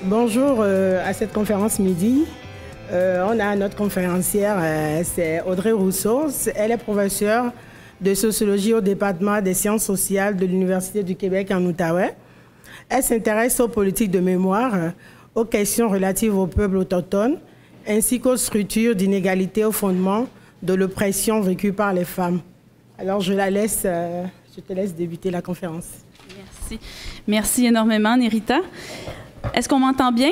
Bonjour à cette conférence midi. On a notre conférencière, c'est Audrey Rousseau. Elle est professeure de sociologie au département des sciences sociales de l'Université du Québec en Outaouais. Elle s'intéresse aux politiques de mémoire, aux questions relatives au peuple autochtone, ainsi qu'aux structures d'inégalité au fondement de l'oppression vécue par les femmes. Alors je te laisse débuter la conférence. Merci. Merci énormément, Nerita. Est-ce qu'on m'entend bien?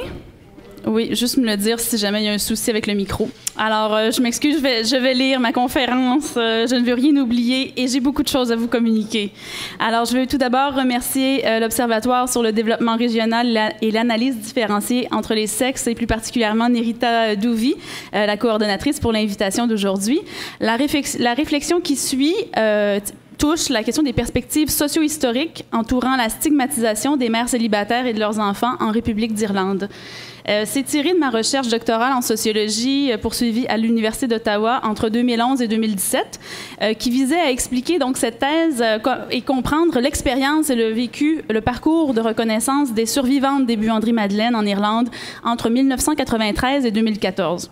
Oui, juste me le dire si jamais il y a un souci avec le micro. Alors, je m'excuse, je vais lire ma conférence. Je ne veux rien oublier et j'ai beaucoup de choses à vous communiquer. Alors, je veux tout d'abord remercier l'Observatoire sur le développement régional et l'analyse différenciée entre les sexes et plus particulièrement Nerita Douvi, la coordonnatrice pour l'invitation d'aujourd'hui. La réflexion qui suit touche la question des perspectives socio-historiques entourant la stigmatisation des mères célibataires et de leurs enfants en République d'Irlande. C'est tiré de ma recherche doctorale en sociologie poursuivie à l'Université d'Ottawa entre 2011 et 2017, qui visait à expliquer donc cette thèse et comprendre l'expérience et le vécu, le parcours de reconnaissance des survivantes des buanderies Madeleine en Irlande entre 1993 et 2014.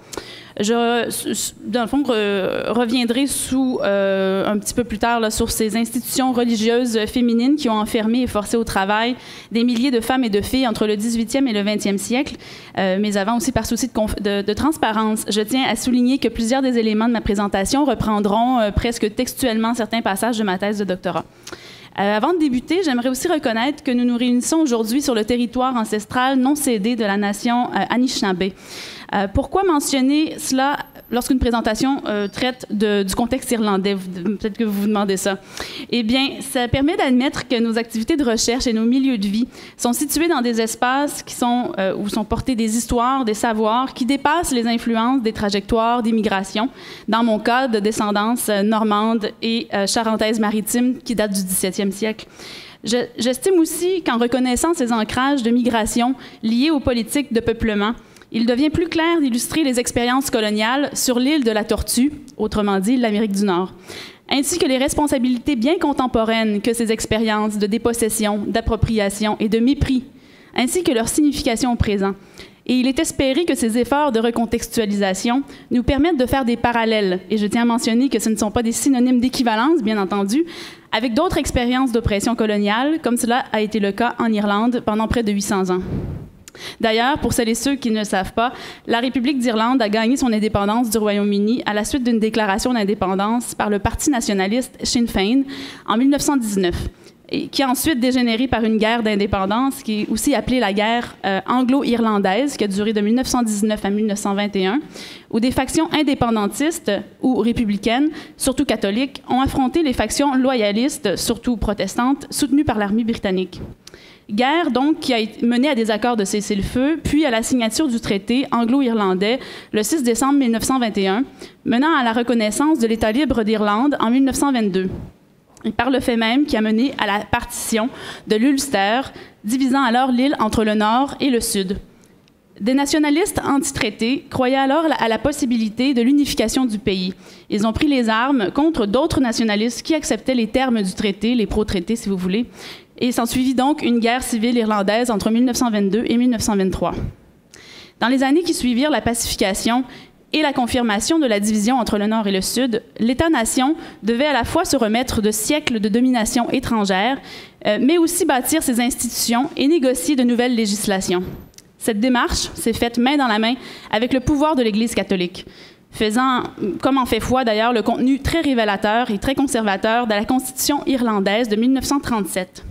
Dans le fond, reviendrai un petit peu plus tard là, sur ces institutions religieuses féminines qui ont enfermé et forcé au travail des milliers de femmes et de filles entre le 18e et le 20e siècle, mais avant aussi par souci de transparence. Je tiens à souligner que plusieurs des éléments de ma présentation reprendront presque textuellement certains passages de ma thèse de doctorat. Avant de débuter, j'aimerais aussi reconnaître que nous nous réunissons aujourd'hui sur le territoire ancestral non cédé de la nation Anishinaabe. Pourquoi mentionner cela lorsqu'une présentation traite du contexte irlandais? Peut-être que vous vous demandez ça. Eh bien, ça permet d'admettre que nos activités de recherche et nos milieux de vie sont situés dans des espaces où sont portées des histoires, des savoirs qui dépassent les influences des trajectoires d'immigration, dans mon cas, de descendance normande et charentaise maritime qui date du 17e siècle. J'estime aussi qu'en reconnaissant ces ancrages de migration liés aux politiques de peuplement, il devient plus clair d'illustrer les expériences coloniales sur l'île de la Tortue, autrement dit l'Amérique du Nord, ainsi que les responsabilités bien contemporaines que ces expériences de dépossession, d'appropriation et de mépris, ainsi que leur signification au présent. Et il est espéré que ces efforts de recontextualisation nous permettent de faire des parallèles, et je tiens à mentionner que ce ne sont pas des synonymes d'équivalence, bien entendu, avec d'autres expériences d'oppression coloniale, comme cela a été le cas en Irlande pendant près de 800 ans. D'ailleurs, pour celles et ceux qui ne le savent pas, la République d'Irlande a gagné son indépendance du Royaume-Uni à la suite d'une déclaration d'indépendance par le Parti nationaliste Sinn Féin en 1919, et qui a ensuite dégénéré par une guerre d'indépendance qui est aussi appelée la guerre anglo-irlandaise, qui a duré de 1919 à 1921, où des factions indépendantistes ou républicaines, surtout catholiques, ont affronté les factions loyalistes, surtout protestantes, soutenues par l'armée britannique. Guerre, donc, qui a mené à des accords de cessez-le-feu, puis à la signature du traité anglo-irlandais le 6 décembre 1921, menant à la reconnaissance de l'État libre d'Irlande en 1922. Et par le fait même qui a mené à la partition de l'Ulster, divisant alors l'île entre le nord et le sud. Des nationalistes anti-traités croyaient alors à la possibilité de l'unification du pays. Ils ont pris les armes contre d'autres nationalistes qui acceptaient les termes du traité, les pro-traités si vous voulez, et s'ensuivit donc une guerre civile irlandaise entre 1922 et 1923. Dans les années qui suivirent la pacification et la confirmation de la division entre le Nord et le Sud, l'État-nation devait à la fois se remettre de siècles de domination étrangère, mais aussi bâtir ses institutions et négocier de nouvelles législations. Cette démarche s'est faite main dans la main avec le pouvoir de l'Église catholique, faisant, comme en fait foi d'ailleurs, le contenu très révélateur et très conservateur de la Constitution irlandaise de 1937.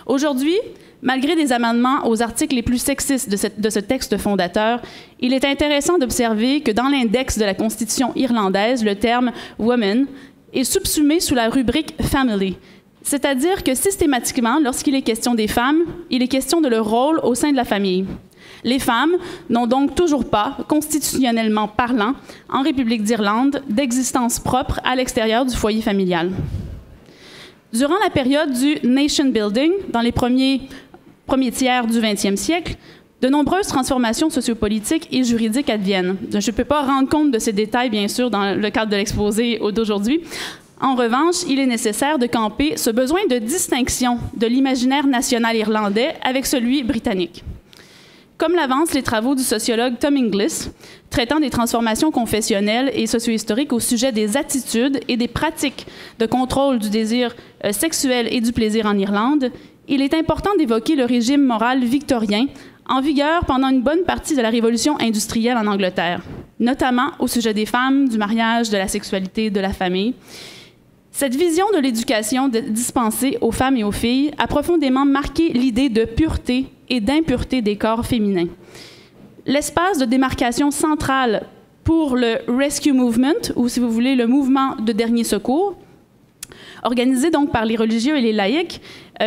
Aujourd'hui, malgré des amendements aux articles les plus sexistes de ce texte fondateur, il est intéressant d'observer que dans l'index de la Constitution irlandaise, le terme « woman » est subsumé sous la rubrique « family », c'est-à-dire que systématiquement, lorsqu'il est question des femmes, il est question de leur rôle au sein de la famille. Les femmes n'ont donc toujours pas, constitutionnellement parlant, en République d'Irlande, d'existence propre à l'extérieur du foyer familial. Durant la période du nation building, dans les premiers tiers du 20e siècle, de nombreuses transformations sociopolitiques et juridiques adviennent. Je ne peux pas rendre compte de ces détails, bien sûr, dans le cadre de l'exposé d'aujourd'hui. En revanche, il est nécessaire de camper ce besoin de distinction de l'imaginaire national irlandais avec celui britannique. comme l'avancent les travaux du sociologue Tom Inglis, traitant des transformations confessionnelles et socio-historiques au sujet des attitudes et des pratiques de contrôle du désir sexuel et du plaisir en Irlande, il est important d'évoquer le régime moral victorien en vigueur pendant une bonne partie de la révolution industrielle en Angleterre, notamment au sujet des femmes, du mariage, de la sexualité, de la famille. Cette vision de l'éducation dispensée aux femmes et aux filles a profondément marqué l'idée de pureté et d'impureté des corps féminins. L'espace de démarcation central pour le Rescue Movement, ou si vous voulez, le mouvement de dernier secours, organisé donc par les religieux et les laïcs,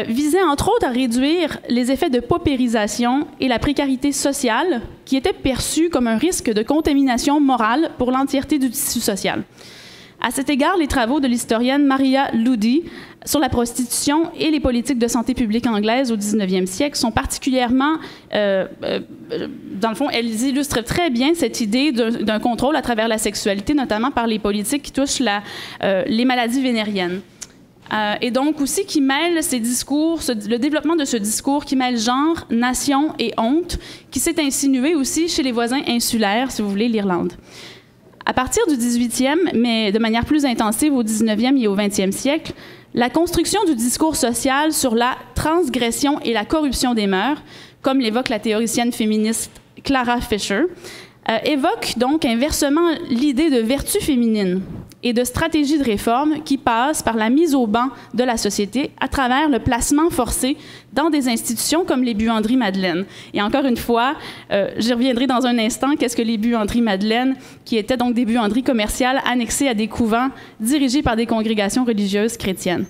visait entre autres à réduire les effets de paupérisation et la précarité sociale qui étaient perçus comme un risque de contamination morale pour l'entièreté du tissu social. À cet égard, les travaux de l'historienne Maria Ludi sur la prostitution et les politiques de santé publique anglaises au 19e siècle sont particulièrement, dans le fond, elles illustrent très bien cette idée d'un contrôle à travers la sexualité, notamment par les politiques qui touchent les maladies vénériennes. Et donc aussi qui mêle ces discours, le développement de ce discours qui mêle genre, nation et honte, qui s'est insinué aussi chez les voisins insulaires, si vous voulez, l'Irlande. À partir du 18e, mais de manière plus intensive au 19e et au 20e siècle, la construction du discours social sur la transgression et la corruption des mœurs, comme l'évoque la théoricienne féministe Clara Fisher, évoque donc inversement l'idée de vertu féminine et de stratégie de réforme qui passe par la mise au banc de la société à travers le placement forcé dans des institutions comme les buanderies Madeleine. Et encore une fois, j'y reviendrai dans un instant, qu'est-ce que les buanderies Madeleine, qui étaient donc des buanderies commerciales annexées à des couvents dirigés par des congrégations religieuses chrétiennes.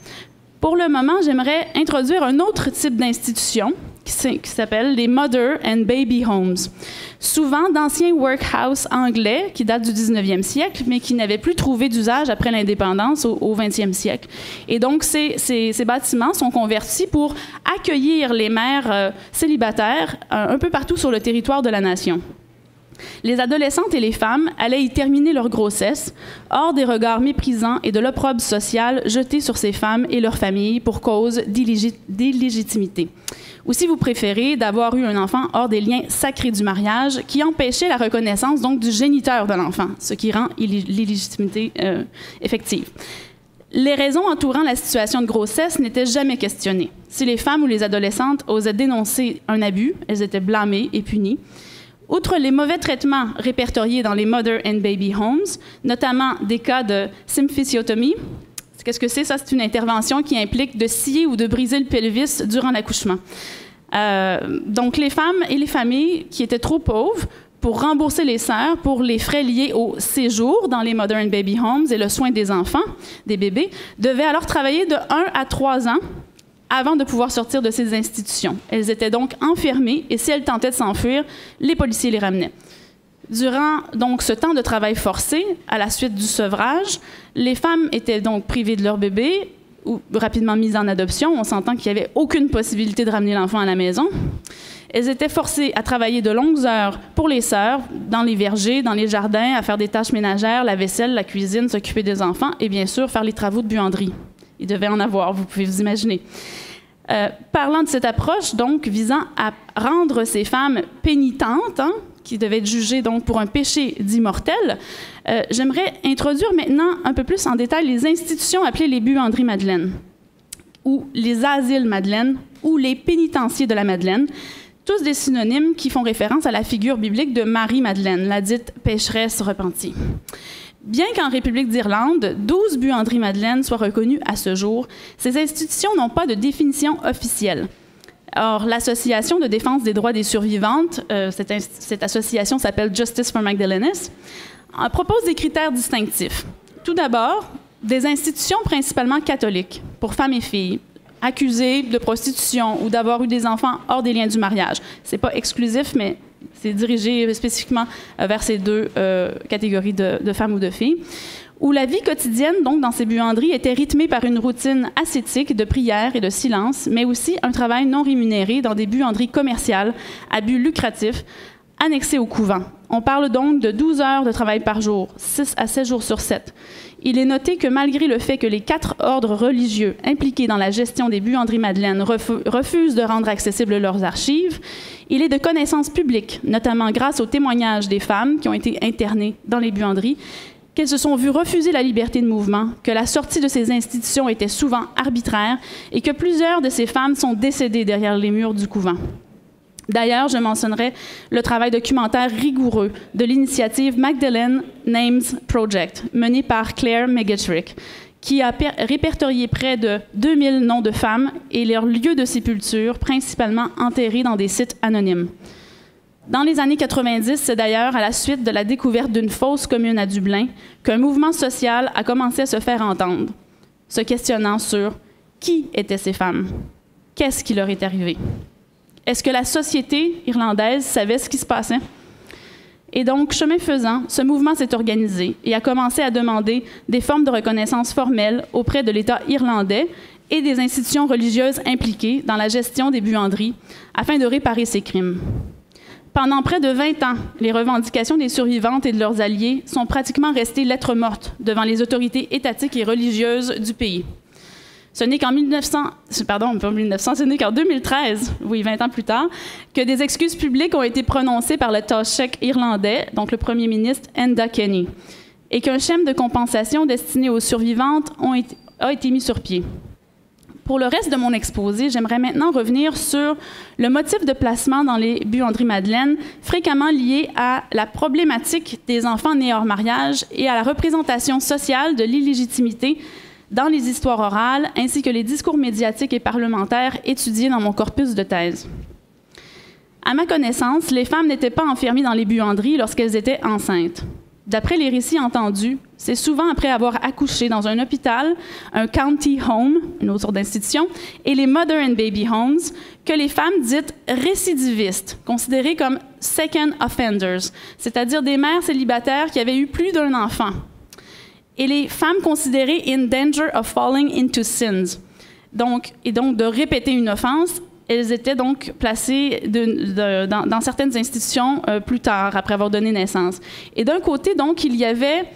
Pour le moment, j'aimerais introduire un autre type d'institution qui s'appelle les Mother and Baby Homes. Souvent d'anciens workhouse anglais qui datent du 19e siècle, mais qui n'avaient plus trouvé d'usage après l'indépendance au 20e siècle. Et donc, ces bâtiments sont convertis pour accueillir les mères célibataires un peu partout sur le territoire de la nation. Les adolescentes et les femmes allaient y terminer leur grossesse, hors des regards méprisants et de l'opprobre social jeté sur ces femmes et leurs familles pour cause d'illégitimité. Ou si vous préférez, d'avoir eu un enfant hors des liens sacrés du mariage qui empêchait la reconnaissance donc du géniteur de l'enfant, ce qui rend l'illégitimité effective. Les raisons entourant la situation de grossesse n'étaient jamais questionnées. Si les femmes ou les adolescentes osaient dénoncer un abus, elles étaient blâmées et punies. Outre les mauvais traitements répertoriés dans les Mother and Baby Homes, notamment des cas de symphysiotomie, qu'est-ce que c'est? Ça, c'est une intervention qui implique de scier ou de briser le pelvis durant l'accouchement. Donc, les femmes et les familles qui étaient trop pauvres pour rembourser les sœurs pour les frais liés au séjour dans les Mother and Baby Homes et le soin des enfants, des bébés, devaient alors travailler de 1 à 3 ans avant de pouvoir sortir de ces institutions. Elles étaient donc enfermées et si elles tentaient de s'enfuir, les policiers les ramenaient. Durant donc ce temps de travail forcé, à la suite du sevrage, les femmes étaient donc privées de leur bébé ou rapidement mises en adoption. On s'entend qu'il n'y avait aucune possibilité de ramener l'enfant à la maison. Elles étaient forcées à travailler de longues heures pour les sœurs, dans les vergers, dans les jardins, à faire des tâches ménagères, la vaisselle, la cuisine, s'occuper des enfants et bien sûr faire les travaux de buanderie. Il devait en avoir, vous pouvez vous imaginer. Parlant de cette approche, donc, visant à rendre ces femmes pénitentes, qui devaient être jugées donc, pour un péché dit mortel, j'aimerais introduire maintenant un peu plus en détail les institutions appelées les buanderies Madeleine, ou les asiles Madeleine, ou les pénitenciers de la Madeleine, tous des synonymes qui font référence à la figure biblique de Marie-Madeleine, la dite pécheresse repentie. Bien qu'en République d'Irlande, 12 buanderies Madeleine soient reconnues à ce jour, ces institutions n'ont pas de définition officielle. Or, l'Association de défense des droits des survivantes, cette association s'appelle Justice for Magdalenes, propose des critères distinctifs. Tout d'abord, des institutions principalement catholiques pour femmes et filles, accusées de prostitution ou d'avoir eu des enfants hors des liens du mariage. Ce n'est pas exclusif, mais c'est dirigé spécifiquement vers ces deux catégories de femmes ou de filles, où la vie quotidienne, donc, dans ces buanderies, était rythmée par une routine ascétique de prière et de silence, mais aussi un travail non rémunéré dans des buanderies commerciales à but lucratif, annexées au couvent. On parle donc de 12 heures de travail par jour, 6 à 7 jours sur 7. Il est noté que malgré le fait que les 4 ordres religieux impliqués dans la gestion des buanderies Madeleine refusent de rendre accessibles leurs archives, il est de connaissance publique, notamment grâce aux témoignages des femmes qui ont été internées dans les buanderies, qu'elles se sont vues refuser la liberté de mouvement, que la sortie de ces institutions était souvent arbitraire et que plusieurs de ces femmes sont décédées derrière les murs du couvent. D'ailleurs, je mentionnerai le travail documentaire rigoureux de l'initiative Magdalene Names Project, menée par Claire McGettrick, qui a répertorié près de 2000 noms de femmes et leurs lieux de sépulture, principalement enterrés dans des sites anonymes. Dans les années 90, c'est d'ailleurs à la suite de la découverte d'une fosse commune à Dublin qu'un mouvement social a commencé à se faire entendre, se questionnant sur qui étaient ces femmes, qu'est-ce qui leur est arrivé. Est-ce que la société irlandaise savait ce qui se passait? Et donc, chemin faisant, ce mouvement s'est organisé et a commencé à demander des formes de reconnaissance formelles auprès de l'État irlandais et des institutions religieuses impliquées dans la gestion des buanderies afin de réparer ces crimes. Pendant près de 20 ans, les revendications des survivantes et de leurs alliés sont pratiquement restées lettres mortes devant les autorités étatiques et religieuses du pays. Ce n'est qu'en 2013, oui, 20 ans plus tard, que des excuses publiques ont été prononcées par le Taoiseach irlandais, donc le premier ministre Enda Kenny, et qu'un schéma de compensation destiné aux survivantes a été mis sur pied. Pour le reste de mon exposé, j'aimerais maintenant revenir sur le motif de placement dans les buanderies Madeleine, fréquemment lié à la problématique des enfants nés hors mariage et à la représentation sociale de l'illégitimité dans les histoires orales, ainsi que les discours médiatiques et parlementaires étudiés dans mon corpus de thèse. À ma connaissance, les femmes n'étaient pas enfermées dans les buanderies lorsqu'elles étaient enceintes. D'après les récits entendus, c'est souvent après avoir accouché dans un hôpital, un county home, une autre sorte d'institution, et les mother and baby homes, que les femmes dites récidivistes, considérées comme second offenders, c'est-à-dire des mères célibataires qui avaient eu plus d'un enfant, et les femmes considérées in danger of falling into sins. Donc de répéter une offense, elles étaient donc placées dans certaines institutions plus tard, après avoir donné naissance. Et d'un côté, donc, il y avait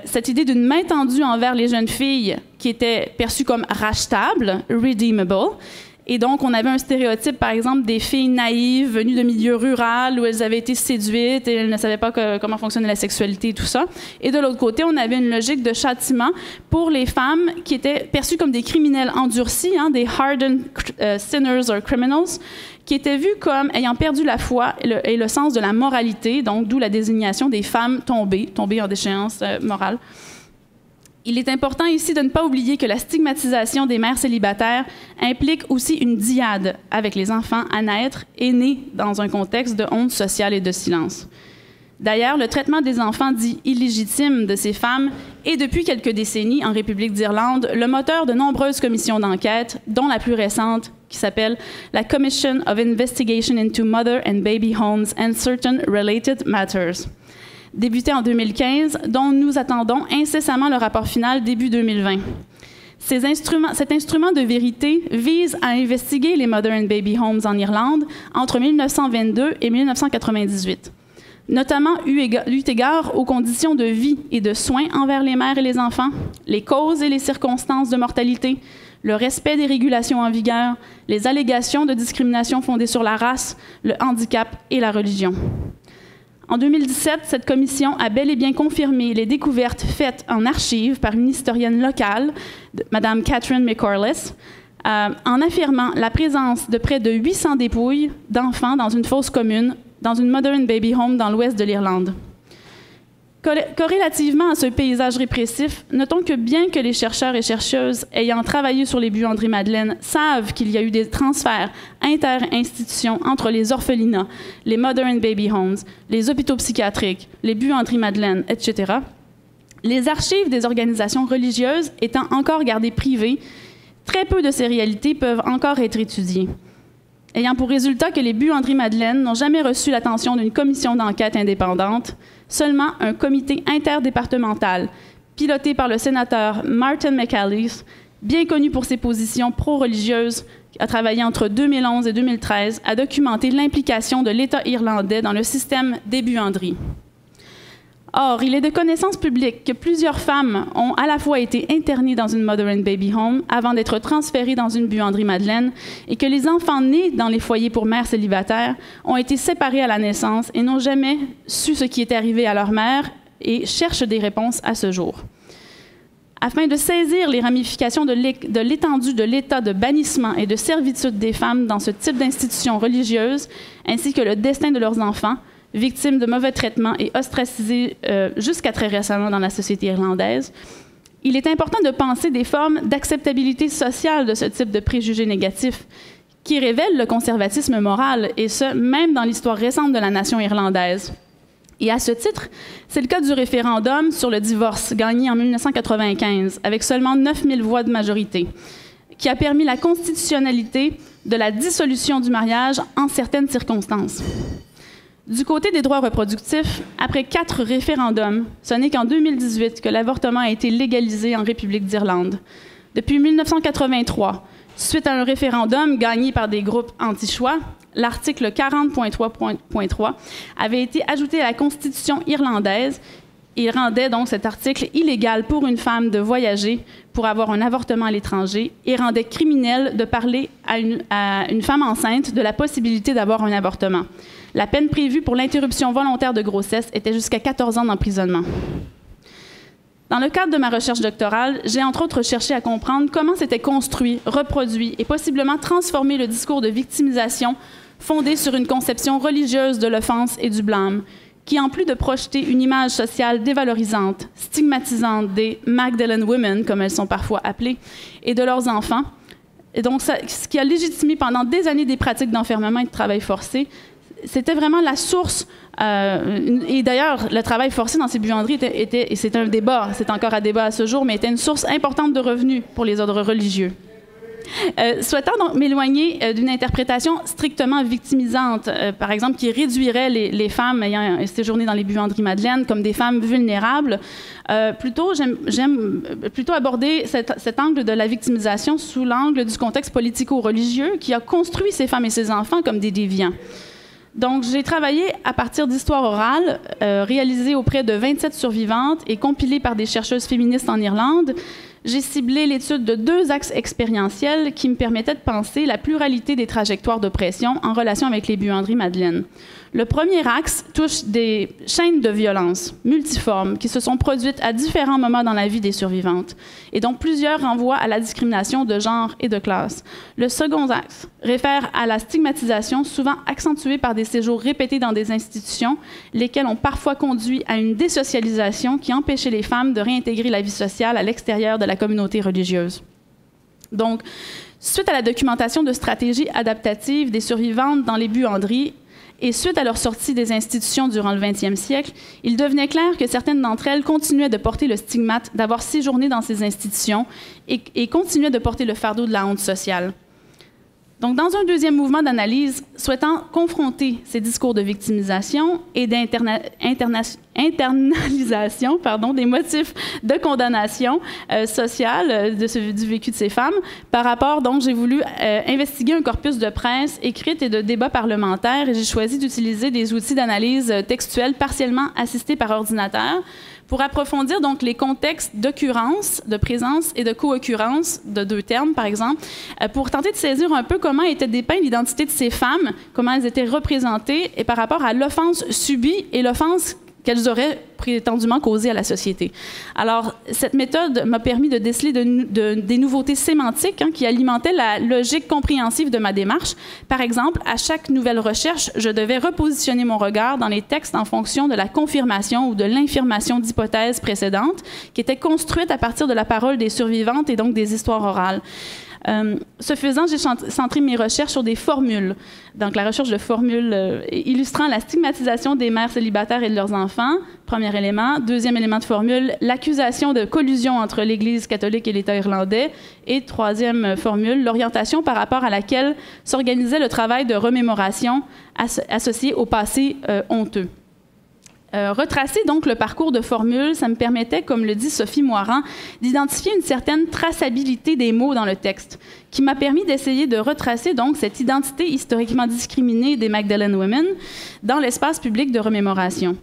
cette idée d'une main tendue envers les jeunes filles qui étaient perçues comme rachetables, redeemable. Et donc, on avait un stéréotype, par exemple, des filles naïves venues de milieux ruraux où elles avaient été séduites et elles ne savaient pas comment fonctionnait la sexualité et tout ça. Et de l'autre côté, on avait une logique de châtiment pour les femmes qui étaient perçues comme des criminels endurcis, hein, des hardened sinners or criminals, qui étaient vues comme ayant perdu la foi et le sens de la moralité, donc d'où la désignation des femmes tombées en déchéance morale. Il est important ici de ne pas oublier que la stigmatisation des mères célibataires implique aussi une dyade avec les enfants à naître et nés dans un contexte de honte sociale et de silence. D'ailleurs, le traitement des enfants dits illégitimes de ces femmes est depuis quelques décennies en République d'Irlande le moteur de nombreuses commissions d'enquête, dont la plus récente qui s'appelle la Commission of Investigation into Mother and Baby Homes and Certain Related Matters, débutée en 2015, dont nous attendons incessamment le rapport final début 2020. Cet instrument de vérité vise à investiguer les Mother and Baby Homes en Irlande entre 1922 et 1998, notamment eu égard aux conditions de vie et de soins envers les mères et les enfants, les causes et les circonstances de mortalité, le respect des régulations en vigueur, les allégations de discrimination fondée sur la race, le handicap et la religion. En 2017, cette commission a bel et bien confirmé les découvertes faites en archives par une historienne locale, Mme Catherine McCorless, en affirmant la présence de près de 800 dépouilles d'enfants dans une fosse commune, dans une Mother and Baby Home dans l'ouest de l'Irlande. Corrélativement à ce paysage répressif, notons que bien que les chercheurs et chercheuses ayant travaillé sur les buanderies Madeleine savent qu'il y a eu des transferts inter-institutions entre les orphelinats, les Mother and Baby Homes, les hôpitaux psychiatriques, les buanderies Madeleine, etc., les archives des organisations religieuses étant encore gardées privées, très peu de ces réalités peuvent encore être étudiées, ayant pour résultat que les buanderies Madeleine n'ont jamais reçu l'attention d'une commission d'enquête indépendante, seulement un comité interdépartemental piloté par le sénateur Martin McAleese, bien connu pour ses positions pro-religieuses, a travaillé entre 2011 et 2013 à documenter l'implication de l'État irlandais dans le système des buanderies. Or, il est de connaissance publique que plusieurs femmes ont à la fois été internées dans une Mother and Baby Home avant d'être transférées dans une buanderie Madeleine et que les enfants nés dans les foyers pour mères célibataires ont été séparés à la naissance et n'ont jamais su ce qui était arrivé à leur mère et cherchent des réponses à ce jour. Afin de saisir les ramifications de l'étendue de l'état de bannissement et de servitude des femmes dans ce type d'institution religieuse, ainsi que le destin de leurs enfants, victimes de mauvais traitements et ostracisées jusqu'à très récemment dans la société irlandaise, il est important de penser des formes d'acceptabilité sociale de ce type de préjugés négatifs qui révèlent le conservatisme moral, et ce, même dans l'histoire récente de la nation irlandaise. Et à ce titre, c'est le cas du référendum sur le divorce, gagné en 1995, avec seulement 9000 voix de majorité, qui a permis la constitutionnalité de la dissolution du mariage en certaines circonstances. Du côté des droits reproductifs, après 4 référendums, ce n'est qu'en 2018 que l'avortement a été légalisé en République d'Irlande. Depuis 1983, suite à un référendum gagné par des groupes anti-choix, l'article 40.3.3 avait été ajouté à la Constitution irlandaise. Il rendait donc cet article illégal pour une femme de voyager pour avoir un avortement à l'étranger et rendait criminel de parler à une femme enceinte de la possibilité d'avoir un avortement. La peine prévue pour l'interruption volontaire de grossesse était jusqu'à 14 ans d'emprisonnement. Dans le cadre de ma recherche doctorale, j'ai entre autres cherché à comprendre comment s'était construit, reproduit et possiblement transformé le discours de victimisation fondé sur une conception religieuse de l'offense et du blâme, qui, en plus de projeter une image sociale dévalorisante, stigmatisante des Magdalene Women, comme elles sont parfois appelées, et de leurs enfants, et donc ce qui a légitimé pendant des années des pratiques d'enfermement et de travail forcé, c'était vraiment la source. Et d'ailleurs, le travail forcé dans ces buanderies était et c'est un débat, c'est encore à débat à ce jour, mais était une source importante de revenus pour les ordres religieux. Souhaitant donc m'éloigner d'une interprétation strictement victimisante, par exemple, qui réduirait les femmes ayant séjourné dans les buanderies Madeleine comme des femmes vulnérables, j'aime plutôt aborder cet angle de la victimisation sous l'angle du contexte politico-religieux qui a construit ces femmes et ces enfants comme des déviants. Donc, j'ai travaillé à partir d'histoires orales réalisées auprès de 27 survivantes et compilées par des chercheuses féministes en Irlande. J'ai ciblé l'étude de 2 axes expérientiels qui me permettaient de penser la pluralité des trajectoires d'oppression en relation avec les buanderies Madeleine. Le premier axe touche des chaînes de violence multiformes qui se sont produites à différents moments dans la vie des survivantes et dont plusieurs renvoient à la discrimination de genre et de classe. Le second axe réfère à la stigmatisation souvent accentuée par des séjours répétés dans des institutions, lesquels ont parfois conduit à une désocialisation qui empêchait les femmes de réintégrer la vie sociale à l'extérieur de la communauté religieuse. Donc, suite à la documentation de stratégies adaptatives des survivantes dans les buanderies, et suite à leur sortie des institutions durant le 20e siècle, il devenait clair que certaines d'entre elles continuaient de porter le stigmate d'avoir séjourné dans ces institutions et continuaient de porter le fardeau de la honte sociale. Donc, dans un deuxième mouvement d'analyse, souhaitant confronter ces discours de victimisation et d'internalisation des motifs de condamnation sociale du vécu de ces femmes, par rapport, donc, j'ai voulu investiguer un corpus de presse écrite et de débats parlementaires et j'ai choisi d'utiliser des outils d'analyse textuelle partiellement assistés par ordinateur pour approfondir donc les contextes d'occurrence, de présence et de co-occurrence de 2 termes, par exemple, pour tenter de saisir un peu comment était dépeinte l'identité de ces femmes, comment elles étaient représentées et par rapport à l'offense subie et l'offense qu'elles auraient prétendument causée à la société. Alors, cette méthode m'a permis de déceler des nouveautés sémantiques qui alimentaient la logique compréhensive de ma démarche. Par exemple, à chaque nouvelle recherche, je devais repositionner mon regard dans les textes en fonction de la confirmation ou de l'infirmation d'hypothèses précédentes qui étaient construites à partir de la parole des survivantes et donc des histoires orales. Ce faisant, j'ai centré mes recherches sur des formules. Donc, la recherche de formules illustrant la stigmatisation des mères célibataires et de leurs enfants, premier élément. Deuxième élément de formule, l'accusation de collusion entre l'Église catholique et l'État irlandais. Et troisième formule, l'orientation par rapport à laquelle s'organisait le travail de remémoration associé au passé honteux. Retracer donc le parcours de formules, ça me permettait, comme le dit Sophie Moirant, d'identifier une certaine traçabilité des mots dans le texte, qui m'a permis d'essayer de retracer donc cette identité historiquement discriminée des Magdalene Women dans l'espace public de remémoration.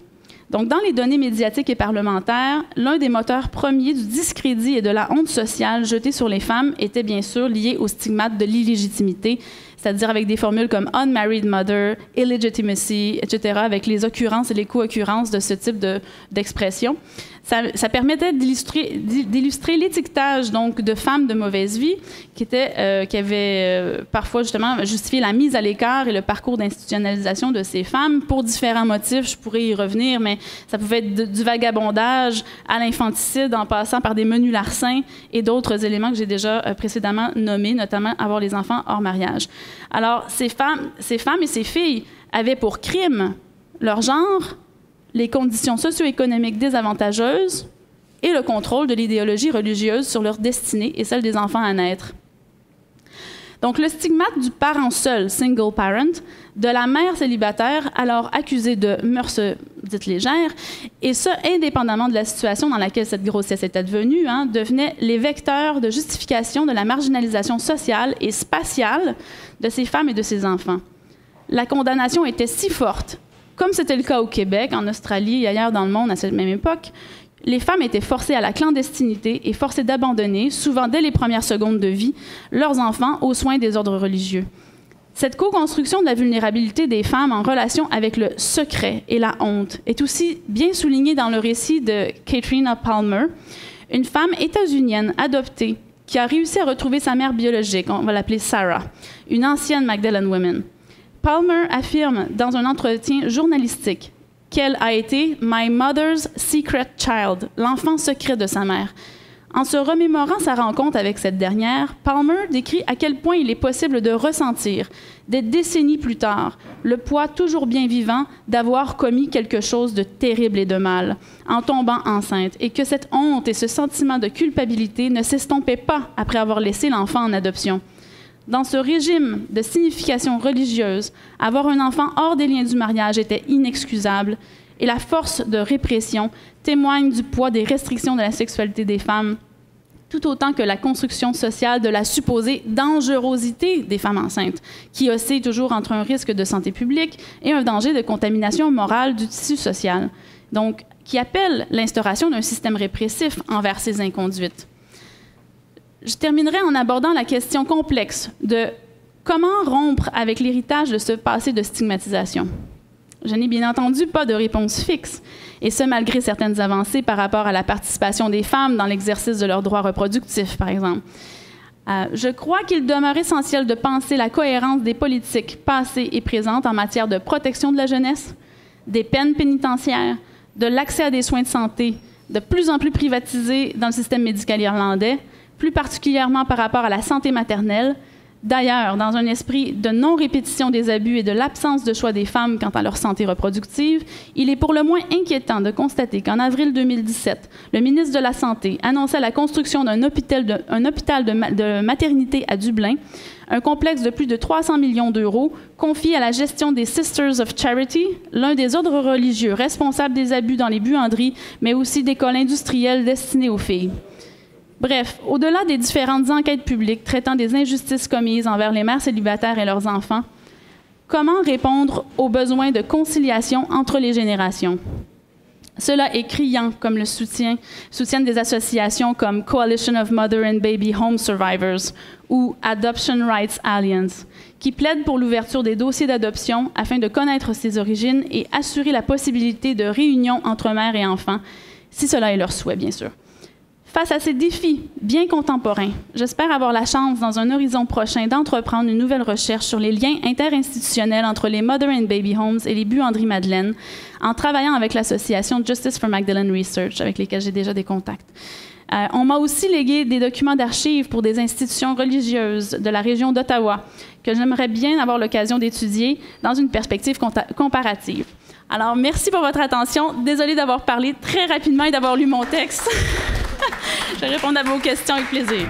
Donc, dans les données médiatiques et parlementaires, l'un des moteurs premiers du discrédit et de la honte sociale jetée sur les femmes était bien sûr lié au stigmate de l'illégitimité, c'est-à-dire avec des formules comme unmarried mother, illegitimacy, etc., avec les occurrences et les co-occurrences de ce type d'expression. Ça permettait d'illustrer l'étiquetage donc de femmes de mauvaise vie qui avait parfois justement justifié la mise à l'écart et le parcours d'institutionnalisation de ces femmes pour différents motifs. Je pourrais y revenir, mais ça pouvait être du vagabondage à l'infanticide en passant par des menus larcins et d'autres éléments que j'ai déjà précédemment nommés, notamment avoir les enfants hors mariage. Alors, ces femmes et ces filles avaient pour crime leur genre, les conditions socio-économiques désavantageuses et le contrôle de l'idéologie religieuse sur leur destinée et celle des enfants à naître. Donc, le stigmate du parent seul, single parent, de la mère célibataire, alors accusée de mœurs dites légères, et ce, indépendamment de la situation dans laquelle cette grossesse était devenue, devenait les vecteurs de justification de la marginalisation sociale et spatiale de ces femmes et de ces enfants. La condamnation était si forte, comme c'était le cas au Québec, en Australie et ailleurs dans le monde à cette même époque, les femmes étaient forcées à la clandestinité et forcées d'abandonner, souvent dès les premières secondes de vie, leurs enfants aux soins des ordres religieux. Cette co-construction de la vulnérabilité des femmes en relation avec le secret et la honte est aussi bien soulignée dans le récit de Katrina Palmer, une femme états-unienne adoptée qui a réussi à retrouver sa mère biologique, on va l'appeler Sarah, une ancienne Magdalene Women. Palmer affirme dans un entretien journalistique qu'elle a été « My mother's secret child », l'enfant secret de sa mère. En se remémorant sa rencontre avec cette dernière, Palmer décrit à quel point il est possible de ressentir, des décennies plus tard, le poids toujours bien vivant d'avoir commis quelque chose de terrible et de mal, en tombant enceinte, et que cette honte et ce sentiment de culpabilité ne s'estompaient pas après avoir laissé l'enfant en adoption. Dans ce régime de signification religieuse, avoir un enfant hors des liens du mariage était inexcusable et la force de répression témoigne du poids des restrictions de la sexualité des femmes, tout autant que la construction sociale de la supposée dangerosité des femmes enceintes, qui oscille toujours entre un risque de santé publique et un danger de contamination morale du tissu social, donc qui appelle l'instauration d'un système répressif envers ces inconduites. Je terminerai en abordant la question complexe de comment rompre avec l'héritage de ce passé de stigmatisation. Je n'ai bien entendu pas de réponse fixe, et ce malgré certaines avancées par rapport à la participation des femmes dans l'exercice de leurs droits reproductifs, par exemple. Je crois qu'il demeure essentiel de penser la cohérence des politiques passées et présentes en matière de protection de la jeunesse, des peines pénitentiaires, de l'accès à des soins de santé, de plus en plus privatisés dans le système médical irlandais, plus particulièrement par rapport à la santé maternelle. D'ailleurs, dans un esprit de non-répétition des abus et de l'absence de choix des femmes quant à leur santé reproductive, il est pour le moins inquiétant de constater qu'en avril 2017, le ministre de la Santé annonçait la construction d'un hôpital de maternité à Dublin, un complexe de plus de 300 millions d'euros confié à la gestion des Sisters of Charity, l'un des ordres religieux responsables des abus dans les buanderies, mais aussi d'écoles industrielles destinées aux filles. Bref, au-delà des différentes enquêtes publiques traitant des injustices commises envers les mères célibataires et leurs enfants, comment répondre aux besoins de conciliation entre les générations? Cela est criant, comme le soutiennent des associations comme Coalition of Mother and Baby Home Survivors ou Adoption Rights Alliance, qui plaident pour l'ouverture des dossiers d'adoption afin de connaître ses origines et assurer la possibilité de réunion entre mères et enfants, si cela est leur souhait, bien sûr. Face à ces défis bien contemporains, j'espère avoir la chance, dans un horizon prochain, d'entreprendre une nouvelle recherche sur les liens interinstitutionnels entre les Mother and Baby Homes et les buanderies Madeleine, en travaillant avec l'association Justice for Magdalene Research, avec lesquelles j'ai déjà des contacts. On m'a aussi légué des documents d'archives pour des institutions religieuses de la région d'Ottawa, que j'aimerais bien avoir l'occasion d'étudier dans une perspective comparative. Alors, merci pour votre attention. Désolée d'avoir parlé très rapidement et d'avoir lu mon texte. Je vais répondre à vos questions avec plaisir.